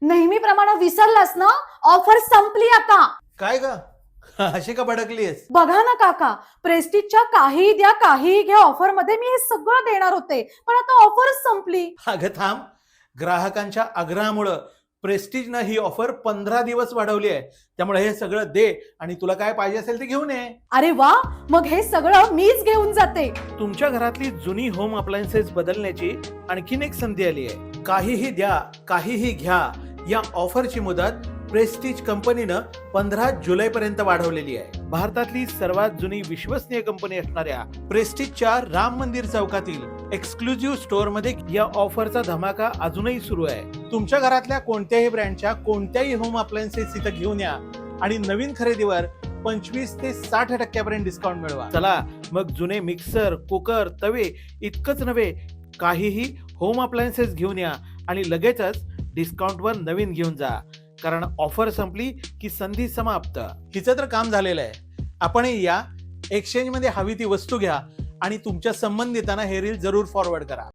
नेहमीप्रमाणे विसरलास ना? ऑफर संपली आता. काय ग अशी का भडकलीस? बघा ना काका, प्रेस्टिजच्या काहीही द्या काहीही घ्या ऑफर मध्ये मी हे सगळं देणार होते, पण आता ऑफरच संपली. अगं थांब, ग्राहकांच्या आग्रहामुळं प्रेस्टिजनं ही ऑफर 15 दिवस वाढवली आहे. त्यामुळे हे सगळं दे आणि तुला काय पाहिजे असेल ते घेऊन ये. अरे वा, मग हे सगळं मीच घेऊन जाते. तुमच्या घरातली जुनी होम अप्लायन्सेस बदलण्याची आणखीन एक संधी आली आहे. काहीही द्या काहीही घ्या या ऑफरची मुदत प्रेस्टिज कंपनीनं 15 जुलै पर्यंत वाढवलेली आहे. भारतातली सर्वात जुनी विश्वसनीय कंपनी असणाऱ्या प्रेस्टिजच्या राम मंदिर चौकातील एक्सक्लुझिव्ह स्टोअर मध्ये या ऑफरचा धमाका अजूनही सुरू आहे. तुमच्या घरातल्या कोणत्याही ब्रँडच्या कोणत्याही होम अप्लायन्सेस इथं घेऊन या आणि नवीन खरेदीवर 25 ते 60% डिस्काउंट मिळवा. चला मग जुने मिक्सर, कुकर, तवे इतकंच नव्हे, काहीही होम अप्लायन्सेस घेऊन या आणि लगेचच डिस्काउंटवर नवीन घेऊन जा. कारण ऑफर संपली की संधी समाप्त. हिचं तर काम झालेलं आहे. आपणही या एक्सचेंज मध्ये हवी ती वस्तू घ्या आणि तुमच्या संबंधितांना हे रील जरूर फॉरवर्ड करा.